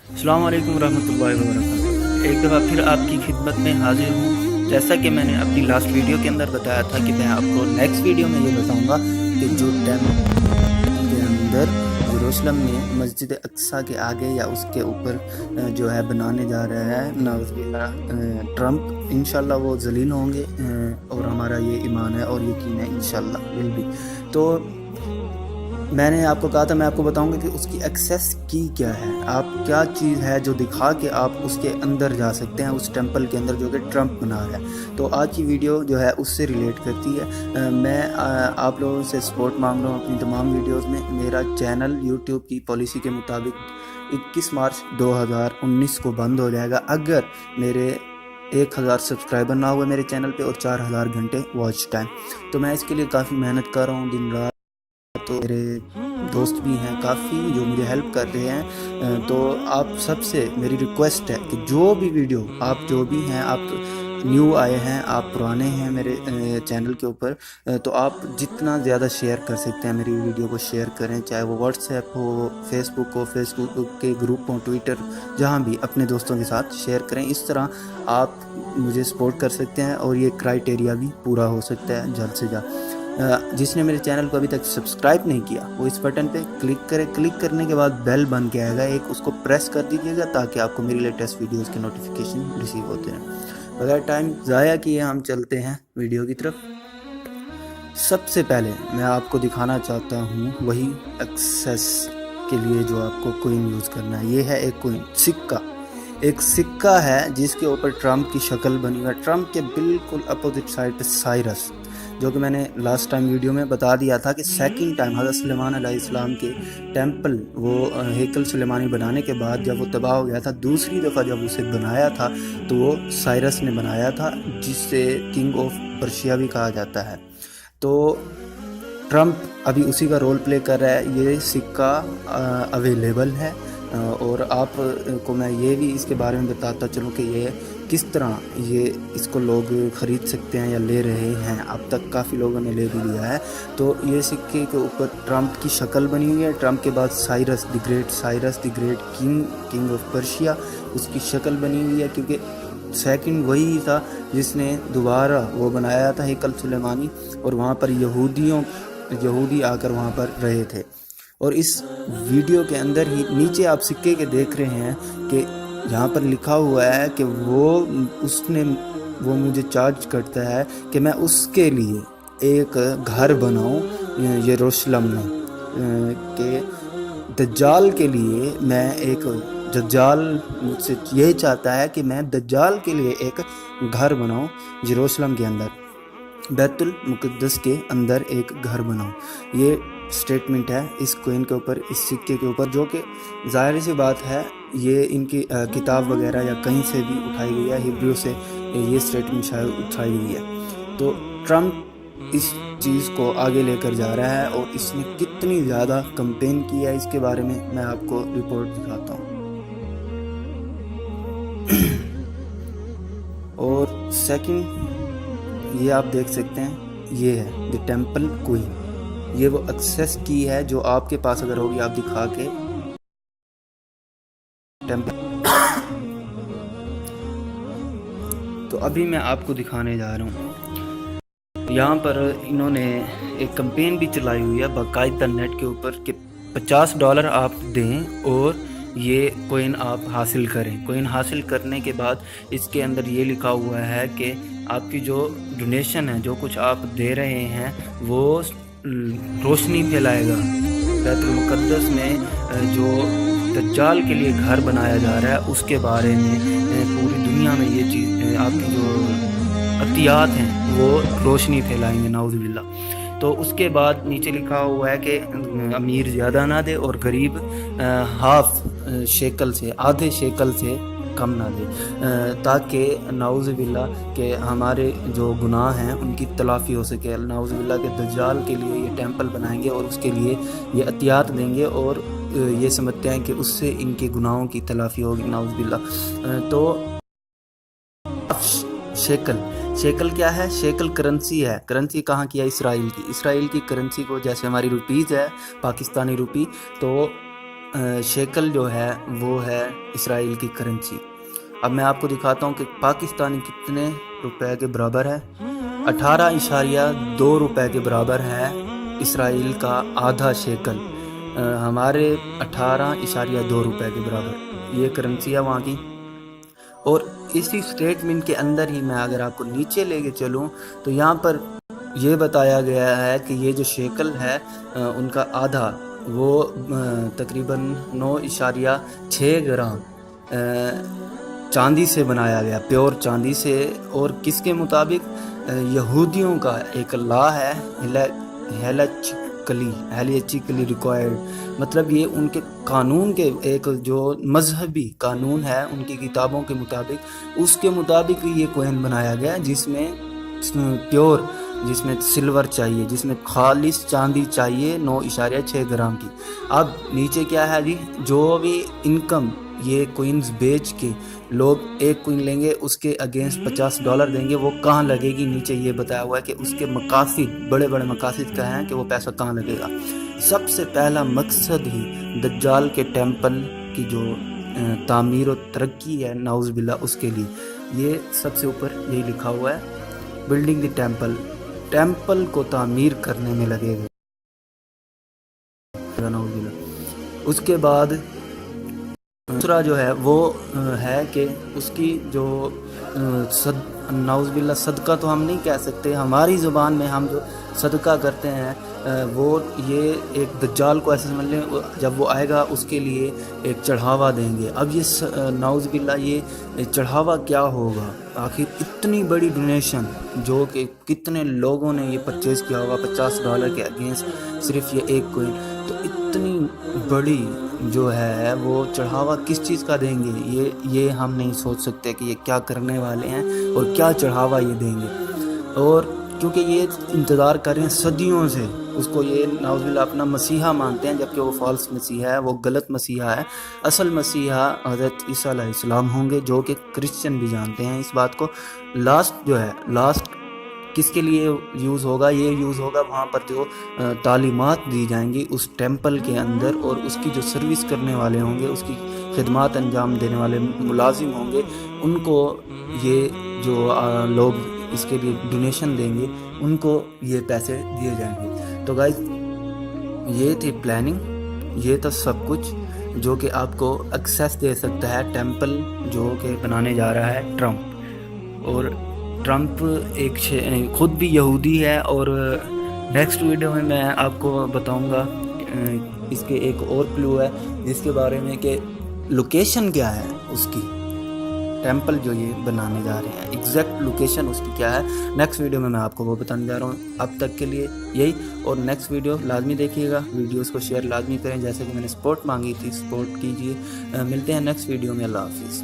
अस्सलाम वालेकुम रहमतुल्लाहि व बरकातुहू। एक दफ़ा फिर आपकी खिदमत में हाजिर हूँ। जैसा कि मैंने अपनी लास्ट वीडियो के अंदर बताया था कि मैं आपको नेक्स्ट वीडियो में ये बताऊँगा कि जो टेम्पल के अंदर यरूशलेम में मस्जिद अक्सा के आगे या उसके ऊपर जो है बनाने जा रहा है नाउज़ुबिल्लाह ट्रम्प, इंशाल्लाह वो जलील होंगे और हमारा ये ईमान है और यकीन है इंशाल्लाह विल भी। तो मैंने आपको कहा था मैं आपको बताऊंगा कि उसकी एक्सेस की क्या है, आप क्या चीज़ है जो दिखा के आप उसके अंदर जा सकते हैं उस टेंपल के अंदर जो कि ट्रम्प बना रहा है। तो आज की वीडियो जो है उससे रिलेट करती है। मैं आप लोगों से सपोर्ट मांग रहा हूँ अपनी तमाम वीडियोस में। मेरा चैनल यूट्यूब की पॉलिसी के मुताबिक 21 मार्च 2019 को बंद हो जाएगा अगर मेरे 1000 सब्सक्राइबर ना हुए मेरे चैनल पे और 4000 घंटे वॉच टाइम। तो मैं इसके लिए काफ़ी मेहनत कर रहा हूँ दिन रात। तो मेरे दोस्त भी हैं काफ़ी जो मुझे हेल्प कर रहे हैं। तो आप सबसे मेरी रिक्वेस्ट है कि जो भी वीडियो आप जो भी हैं, आप न्यू आए हैं, आप पुराने हैं मेरे चैनल के ऊपर, तो आप जितना ज़्यादा शेयर कर सकते हैं मेरी वीडियो को शेयर करें, चाहे वो व्हाट्सएप हो, फेसबुक हो, फेसबुक के ग्रुप हो, ट्विटर, जहाँ भी अपने दोस्तों के साथ शेयर करें। इस तरह आप मुझे सपोर्ट कर सकते हैं और ये क्राइटेरिया भी पूरा हो सकता है जल्द से जल्द। जिसने मेरे चैनल को अभी तक सब्सक्राइब नहीं किया वो इस बटन पे क्लिक करें। क्लिक करने के बाद बेल बन के आएगा एक, उसको प्रेस कर दीजिएगा ताकि आपको मेरी लेटेस्ट वीडियोस के नोटिफिकेशन रिसीव होते रहें। बगैर टाइम ज़ाया किए हम चलते हैं वीडियो की तरफ। सबसे पहले मैं आपको दिखाना चाहता हूँ वही एक्सेस के लिए जो आपको कोइन यूज़ करना है। ये है एक कोइन, सिक्का, एक सिक्का है जिसके ऊपर ट्रम्प की शक्ल बनी हुई है। ट्रम्प के बिल्कुल अपोजिट साइड पे साइरस, जो कि मैंने लास्ट टाइम वीडियो में बता दिया था कि सेकंड टाइम हज़रत सुलेमान अलैहिस्सलाम के टेंपल, वो हेकल सुलेमानी बनाने के बाद जब वो तबाह हो गया था, दूसरी दफ़ा जब उसे बनाया था तो वो साइरस ने बनाया था, जिससे किंग ऑफ पर्शिया भी कहा जाता है। तो ट्रम्प अभी उसी का रोल प्ले कर रहा है। ये सिक्का अवेलेबल है और आप को मैं ये भी इसके बारे में बताता चलूँ कि ये किस तरह इसको लोग ख़रीद सकते हैं या ले रहे हैं। अब तक काफ़ी लोगों ने ले भी लिया है। तो ये सिक्के के ऊपर ट्रम्प की शक्ल बनी हुई है। ट्रम्प के बाद Cyrus the great king of Persia, उसकी शक्ल बनी हुई है, क्योंकि सेकंड वही था जिसने दोबारा वो बनाया था हेकल सुलेमानी, और वहाँ पर यहूदी आकर वहाँ पर रहे थे। और इस वीडियो के अंदर ही नीचे आप सिक्के के देख रहे हैं कि यहाँ पर लिखा हुआ है कि वो मुझे चार्ज करता है कि मैं उसके लिए एक घर बनाऊँ यरूशलेम में, कि दज्जाल के लिए मैं एक दज्जाल मुझसे ये चाहता है कि मैं दज्जाल के लिए एक घर बनाऊँ यरूशलेम के अंदर, बैतुल मुक़द्दस के अंदर एक घर बनाऊँ। ये स्टेटमेंट है इस कोइन के ऊपर, इस सिक्के के ऊपर, जो कि ज़ाहिर सी बात है ये इनकी किताब वगैरह या कहीं से भी उठाई गई है, हिब्रू से ये स्टेटमेंट शायद उठाई गई है। तो ट्रम्प इस चीज़ को आगे लेकर जा रहा है और इसने कितनी ज़्यादा कंपेन की है इसके बारे में मैं आपको रिपोर्ट दिखाता हूँ। और सेकंड ये आप देख सकते हैं, ये है द टेंपल कोइन। ये वो एक्सेस की है जो आपके पास अगर होगी आप दिखा के टेंपल। तो अभी मैं आपको दिखाने जा रहा हूँ। यहाँ पर इन्होंने एक कैंपेन भी चलाई हुई है बाकायदा नेट के ऊपर कि $50 आप दें और ये कोइन आप हासिल करें। कोइन हासिल करने के बाद इसके अंदर ये लिखा हुआ है कि आपकी जो डोनेशन है, जो कुछ आप दे रहे हैं, वो रोशनी फैलाएगा। बैतुल मुक़द्दस में जो दज्जाल के लिए घर बनाया जा रहा है उसके बारे में पूरी दुनिया में ये चीज़, आपकी जो अतियात हैं वो रोशनी फैलाएंगे, नाउज़ुबिल्लाह। तो उसके बाद नीचे लिखा हुआ है कि अमीर ज़्यादा ना दे और गरीब हाफ शेकल से, आधे शेकल से कम ना दे, ताकि नाउज़ुबिल्लाह के हमारे जो गुनाह हैं उनकी तलाफ़ी हो सके। नाउज़ुबिल्लाह के दज्जाल के लिए ये टेंपल बनाएंगे और उसके लिए ये अतियात देंगे और ये समझते हैं कि उससे इनके गुनाहों की तलाफ़ी होगी, नाउज़ुबिल्लाह। तो शेकल क्या है? शेकल करेंसी है। करेंसी कहाँ की है? इसराइल की करेंसी को, जैसे हमारी रुपीज़ है पाकिस्तानी रुपी, तो شیکل جو ہے وہ ہے اسرائیل کی کرنسی۔ اب میں آپ کو دکھاتا ہوں کہ پاکستانی کتنے روپے کے برابر ہے۔ 18.2 روپے کے برابر ہے اسرائیل کا آدھا شیکل، ہمارے 18.2 روپے کے برابر یہ کرنسی ہے وہاں کی۔ اور اسی سٹیٹمنٹ کے اندر ہی میں اگر آپ کو نیچے لے کے چلوں تو یہاں پر یہ بتایا گیا ہے کہ یہ جو شیکل ہے ان کا آدھا وہ تقریباً 9.6 گرام چاندی سے بنایا گیا، پیور چاندی سے۔ اور کس کے مطابق؟ یہودیوں کا ایک لا ہے ہیلیچیکلی ریکوائرڈ، مطلب یہ ان کے قانون کے ایک جو مذہبی قانون ہے ان کی کتابوں کے مطابق، اس کے مطابق یہ کوئن بنایا گیا جس میں پیور، جس میں سلور چاہیے، جس میں خالص چاندی چاہیے 9.6 گرام کی۔ اب نیچے کیا ہے جی، جو بھی انکم یہ کوئنز بیچ کے لوگ ایک کوئن لیں گے اس کے اگینسٹ $50 دیں گے، وہ کہاں لگے گی؟ نیچے یہ بتایا ہوا ہے کہ اس کے مقاصد، بڑے بڑے مقاصد کا ہیں کہ وہ پیسہ کہاں لگے گا۔ سب سے پہلا مقصد ہی دجال کے ٹیمپل کی جو تعمیر و ترقی ہے نعوذ باللہ اس کے لیے، یہ سب سے اوپر یہی لکھا ہوا ہے، بلڈنگ دی ٹیمپل کو تعمیر کرنے میں لگے گا نعوذ باللہ۔ اس کے بعد دوسرا جو ہے وہ ہے کہ اس کی جو نعوذ باللہ صدقہ تو ہم نہیں کہہ سکتے، ہماری زبان میں ہم جو صدقہ کرتے ہیں وہ یہ ایک دجال کو ایسے سمجھ لیں، جب وہ آئے گا اس کے لیے ایک چڑھاوا دیں گے۔ اب یہ نعوذ باللہ یہ چڑھاوا کیا ہوگا؟ آخر اتنی بڑی ڈونیشن جو کہ کتنے لوگوں نے یہ پرچیز کیا ہوگا $50 کے اگینسٹ صرف یہ ایک کوئن، تو اتنی بڑی جو ہے وہ چڑھاوا کس چیز کا دیں گے؟ یہ ہم نہیں سوچ سکتے کہ یہ کیا کرنے والے ہیں اور کیا چڑھاوا یہ دیں گے۔ اور کیونکہ یہ انتظار کر رہے ہیں صدیوں سے، اس کو یہ نعوذ باللہ اپنا مسیحا مانتے ہیں، جبکہ وہ فالس مسیحا ہے، وہ غلط مسیحا ہے۔ اصل مسیحا حضرت عیسیٰ علیہ السلام ہوں گے، جو کہ کرسچن بھی جانتے ہیں اس بات کو۔ لاسٹ کس کے لیے یوز ہوگا؟ یہ یوز ہوگا وہاں پر جو تعلیمات دی جائیں گی اس ٹیمپل کے اندر، اور اس کی جو سروس کرنے والے ہوں گے، اس کی خدمات انجام دینے والے ملازم ہوں گے، ان کو یہ جو لوگ اس کے لیے ڈونیشن دیں گے ان کو یہ پیسے دیے جائیں گے۔ تو گائز یہ تھی پلاننگ، یہ تھا سب کچھ جو کہ آپ کو ایکسیس دے سکتا ہے ٹیمپل جو کہ بنانے جا رہا ہے ٹرمپ۔ اور ٹرمپ ایک خود بھی یہودی ہے، اور نیکسٹ ویڈیو میں میں آپ کو بتاؤں گا اس کے ایک اور کلو ہے جس کے بارے میں کہ لوکیشن کیا ہے اس کی، ٹیمپل جو یہ بنانے جا رہے ہیں ایگزیکٹ لوکیشن اس کی کیا ہے۔ نیکسٹ ویڈیو میں آپ کو وہ بتانے جا رہا ہوں۔ اب تک کے لیے یہی، اور نیکسٹ ویڈیو لازمی دیکھیے گا، ویڈیوز کو شیئر لازمی کریں، جیسے کہ میں نے سپورٹ مانگی تھی، سپورٹ کیجیے۔ ملتے ہیں نیکسٹ ویڈیو میں، اللہ حافظ۔